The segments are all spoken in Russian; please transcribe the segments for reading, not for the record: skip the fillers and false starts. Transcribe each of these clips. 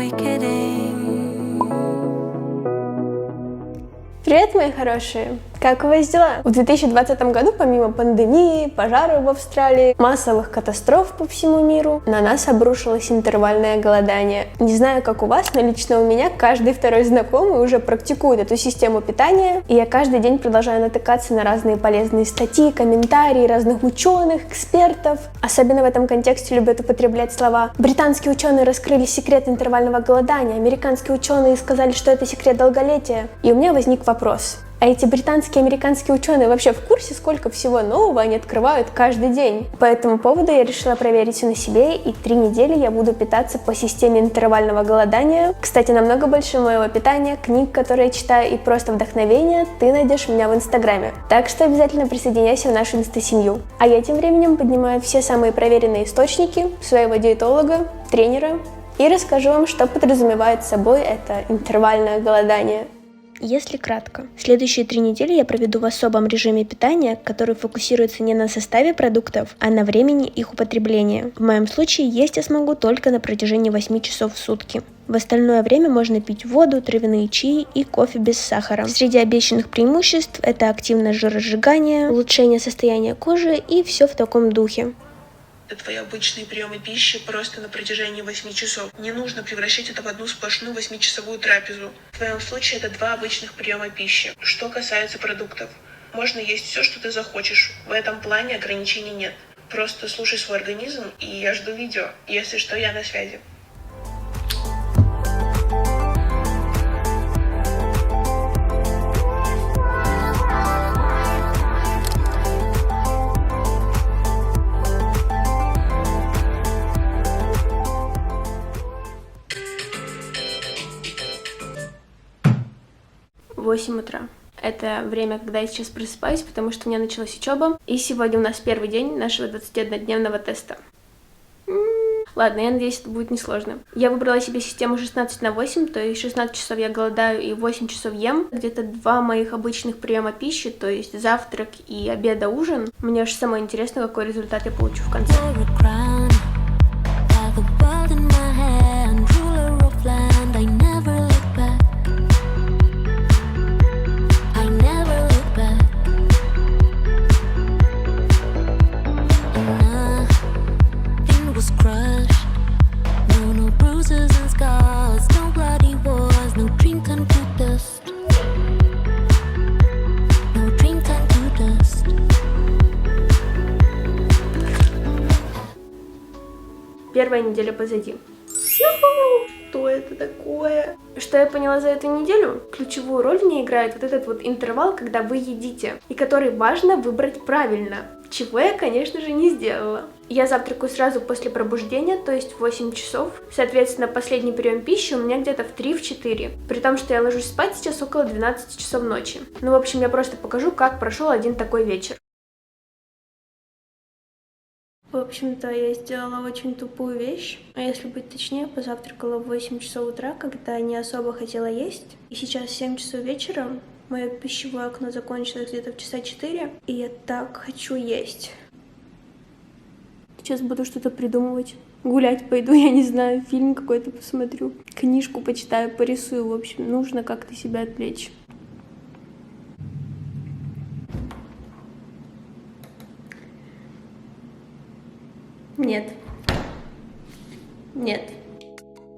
we kidding? Привет, мои хорошие! Как у вас дела? В 2020 году, помимо пандемии, пожаров в Австралии, массовых катастроф по всему миру, на нас обрушилось интервальное голодание. Не знаю, как у вас, но лично у меня каждый второй знакомый уже практикует эту систему питания, и я каждый день продолжаю натыкаться на разные полезные статьи, комментарии разных ученых, экспертов. Особенно в этом контексте любят употреблять слова «британские ученые раскрыли секрет интервального голодания», «американские ученые сказали, что это секрет долголетия». И у меня возник вопрос. А эти британские и американские ученые вообще в курсе, сколько всего нового они открывают каждый день? По этому поводу я решила проверить все на себе, и 3 недели я буду питаться по системе интервального голодания. Кстати, намного больше моего питания, книг, которые я читаю, и просто вдохновения ты найдешь у меня в Инстаграме. Так что обязательно присоединяйся в нашу инста-семью. А я тем временем поднимаю все самые проверенные источники своего диетолога, тренера, и расскажу вам, что подразумевает собой это интервальное голодание. Если кратко, следующие 3 недели я проведу в особом режиме питания, который фокусируется не на составе продуктов, а на времени их употребления. В моем случае есть я смогу только на протяжении 8 часов в сутки. В остальное время можно пить воду, травяные чаи и кофе без сахара. Среди обещанных преимуществ это активное жиросжигание, улучшение состояния кожи и все в таком духе. Это твои обычные приемы пищи просто на протяжении 8 часов. Не нужно превращать это в одну сплошную 8-часовую трапезу. В твоем случае это 2 обычных приема пищи. Что касается продуктов, можно есть все, что ты захочешь. В этом плане ограничений нет. Просто слушай свой организм, и я жду видео. Если что, я на связи. В 8 утра. Это время, когда я сейчас просыпаюсь, потому что у меня началась учеба. И сегодня у нас первый день нашего 21-дневного теста. Ладно, я надеюсь, это будет несложно. Я выбрала себе систему 16/8, то есть 16 часов я голодаю и 8 часов ем. Где-то 2 моих обычных приема пищи, то есть завтрак и обед-ужин. Мне аж самое интересно, какой результат я получу в конце. Первая неделя позади. Что это такое? Что я поняла за эту неделю? Ключевую роль в ней играет вот этот вот интервал, когда вы едите, и который важно выбрать правильно, чего я, конечно же, не сделала. Я завтракаю сразу после пробуждения, то есть в 8 часов. Соответственно, последний прием пищи у меня где-то в 3-4. При том, что я ложусь спать сейчас около 12 часов ночи. Ну, в общем, я просто покажу, как прошел один такой вечер. В общем-то, я сделала очень тупую вещь, а если быть точнее, позавтракала в 8 часов утра, когда не особо хотела есть. И сейчас 7 часов вечера, мое пищевое окно закончилось где-то в часа 4, и я так хочу есть. Сейчас буду что-то придумывать. Гулять пойду, я не знаю, фильм какой-то посмотрю, книжку почитаю, порисую, в общем, нужно как-то себя отвлечь. Нет. Нет.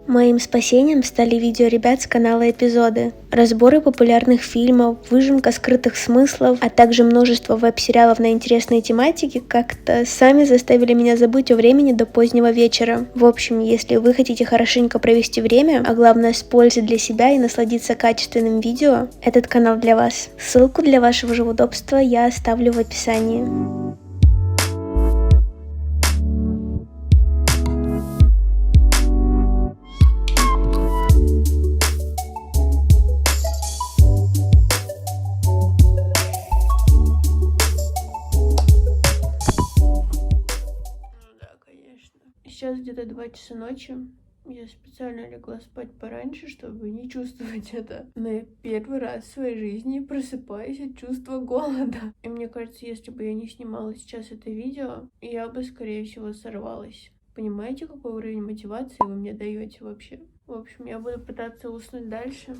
Моим спасением стали видео ребят с канала «Эпизоды». Разборы популярных фильмов, выжимка скрытых смыслов, а также множество веб-сериалов на интересные тематики как-то сами заставили меня забыть о времени до позднего вечера. В общем, если вы хотите хорошенько провести время, а главное с пользой для себя и насладиться качественным видео, этот канал для вас. Ссылку для вашего же удобства я оставлю в описании. Сейчас где-то 2 часа ночи. Я специально легла спать пораньше, чтобы не чувствовать это. Но я первый раз в своей жизни просыпаюсь от чувства голода. И мне кажется, если бы я не снимала сейчас это видео, я бы, скорее всего, сорвалась. Понимаете, какой уровень мотивации вы мне даете вообще? В В общем, я буду пытаться уснуть дальше.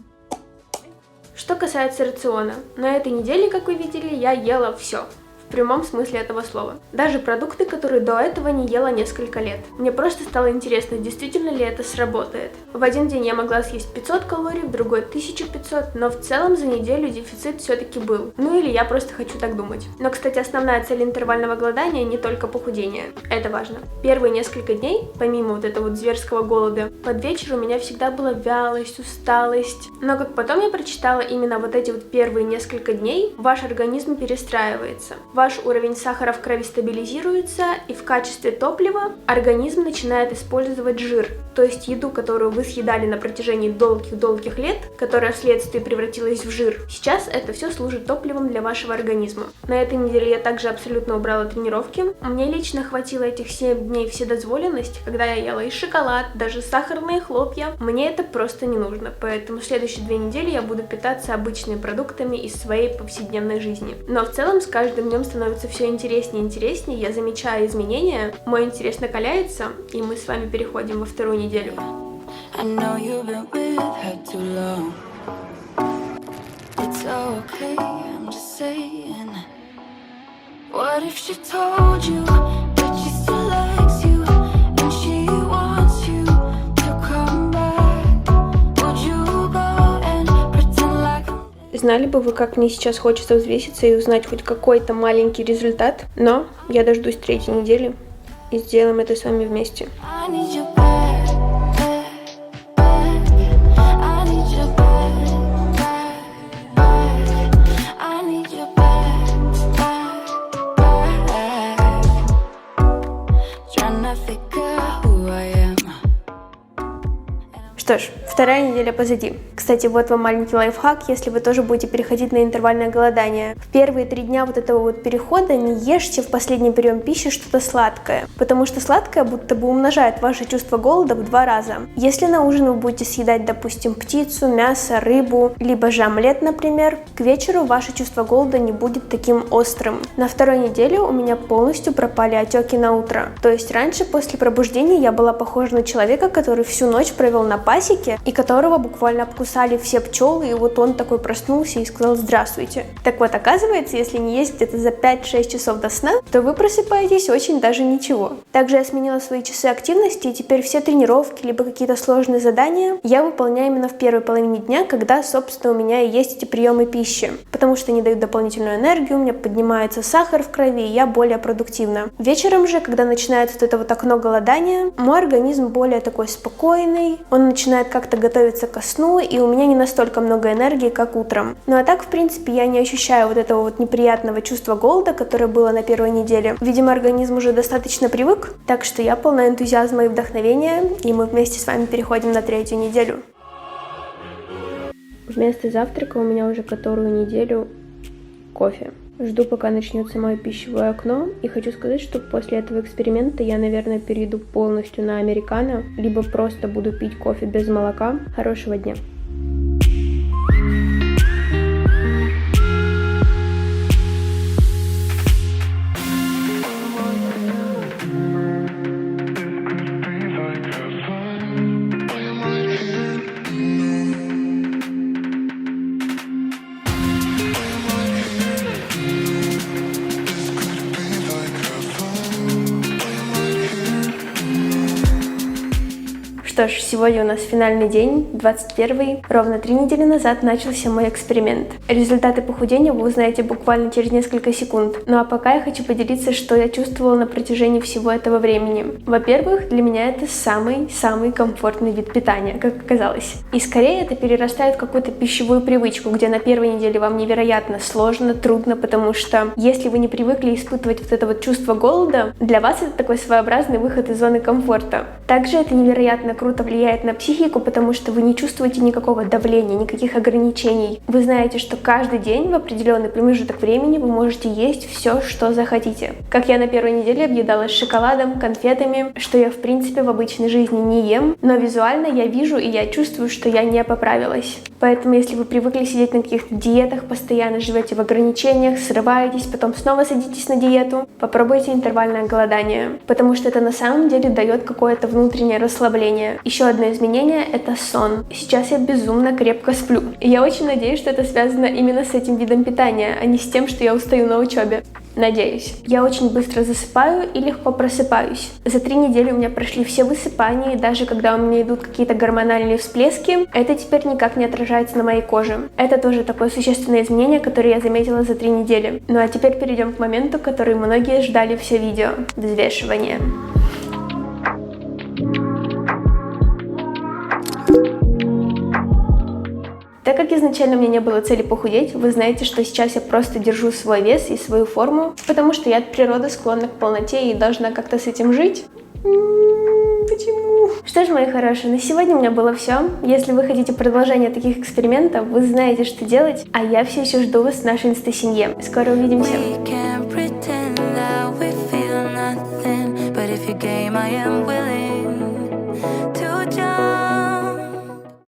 Что касается рациона, на этой неделе, как вы видели, я ела все. В прямом смысле этого слова. Даже продукты, которые до этого не ела несколько лет. Мне просто стало интересно, действительно ли это сработает. В один день я могла съесть 500 калорий, в другой 1500, но в целом за неделю дефицит все-таки был. Ну или я просто хочу так думать. Но, кстати, основная цель интервального голодания не только похудение. Это важно. Первые несколько дней, помимо вот этого вот зверского голода, под вечер у меня всегда была вялость, усталость. Но как потом я прочитала, именно вот эти вот первые несколько дней ваш организм перестраивается. Ваш уровень сахара в крови стабилизируется, и в качестве топлива организм начинает использовать жир, то есть еду, которую вы съедали на протяжении долгих-долгих лет, которая вследствие превратилась в жир. Сейчас это все служит топливом для вашего организма. На этой неделе я также абсолютно убрала тренировки. Мне лично хватило этих 7 дней вседозволенности, когда я ела и шоколад, даже сахарные хлопья. Мне это просто не нужно, поэтому следующие 2 недели я буду питаться обычными продуктами из своей повседневной жизни. Но в целом с каждым днем становится все интереснее и интереснее, я замечаю изменения, мой интерес накаляется, и мы с вами переходим во вторую неделю. Знали бы вы, как мне сейчас хочется взвеситься и узнать хоть какой-то маленький результат, но я дождусь 3-й недели и сделаем это с вами вместе. Что ж, вторая неделя позади. Кстати, вот вам маленький лайфхак, если вы тоже будете переходить на интервальное голодание. В первые 3 дня вот этого вот перехода не ешьте в последний прием пищи что-то сладкое, потому что сладкое будто бы умножает ваше чувство голода в 2 раза. Если на ужин вы будете съедать, допустим, птицу, мясо, рыбу, либо же омлет, например, к вечеру ваше чувство голода не будет таким острым. На второй неделе у меня полностью пропали отеки на утро. То есть раньше после пробуждения я была похожа на человека, который всю ночь провел на пасеке и которого буквально обкусали все пчелы, и вот он такой проснулся и сказал «здравствуйте». Так вот, оказывается, если не есть где-то за 5-6 часов до сна, то вы просыпаетесь очень даже ничего. Также я сменила свои часы активности, и теперь все тренировки, либо какие-то сложные задания я выполняю именно в первой половине дня, когда, собственно, у меня и есть эти приемы пищи, потому что они дают дополнительную энергию, у меня поднимается сахар в крови, и я более продуктивна. Вечером же, когда начинается вот это вот окно голодания, мой организм более такой спокойный, он начинает как-то готовиться ко сну, и у меня не настолько много энергии, как утром. Ну а так, в принципе, я не ощущаю вот этого вот неприятного чувства голода, которое было на первой неделе. Видимо, организм уже достаточно привык, так что я полна энтузиазма и вдохновения, и мы вместе с вами переходим на 3-ю неделю. Вместо завтрака у меня уже которую неделю кофе. Жду, пока начнется мое пищевое окно, и хочу сказать, что после этого эксперимента я, наверное, перейду полностью на американо, либо просто буду пить кофе без молока. Хорошего дня! Что ж, сегодня у нас финальный день, 21-й. Ровно 3 недели назад начался мой эксперимент. Результаты похудения вы узнаете буквально через несколько секунд. Ну а пока я хочу поделиться, что я чувствовала на протяжении всего этого времени. Во-первых, для меня это самый комфортный вид питания, как оказалось. И скорее это перерастает в какую-то пищевую привычку, где на первой неделе вам невероятно сложно, трудно, потому что если вы не привыкли испытывать вот это вот чувство голода, для вас это такой своеобразный выход из зоны комфорта. Также это невероятно круто влияет на психику, потому что вы не чувствуете никакого давления, никаких ограничений. Вы знаете, что каждый день в определенный промежуток времени вы можете есть все, что захотите. Как я на первой неделе объедалась шоколадом, конфетами, что я в принципе в обычной жизни не ем, но визуально я вижу и я чувствую, что я не поправилась. Поэтому, если вы привыкли сидеть на каких-то диетах, постоянно живете в ограничениях, срываетесь, потом снова садитесь на диету, попробуйте интервальное голодание, потому что это на самом деле дает какое-то внутреннее расслабление. Еще одно изменение — это сон. Сейчас я безумно крепко сплю. И я очень надеюсь, что это связано именно с этим видом питания, а не с тем, что я устаю на учебе. Надеюсь. Я очень быстро засыпаю и легко просыпаюсь. За 3 недели у меня прошли все высыпания, и даже когда у меня идут какие-то гормональные всплески, это теперь никак не отражается на моей коже. Это тоже такое существенное изменение, которое я заметила за 3 недели. Ну а теперь перейдем к моменту, который многие ждали все видео — взвешивание. Так как изначально у меня не было цели похудеть, вы знаете, что сейчас я просто держу свой вес и свою форму, потому что я от природы склонна к полноте и должна как-то с этим жить. Почему? Что ж, мои хорошие, на сегодня у меня было все. Если вы хотите продолжения таких экспериментов, вы знаете, что делать, а я все еще жду вас в нашей инста-семье. Скоро увидимся. We can't pretend that we feel nothing, but if you game, I am willing to jump.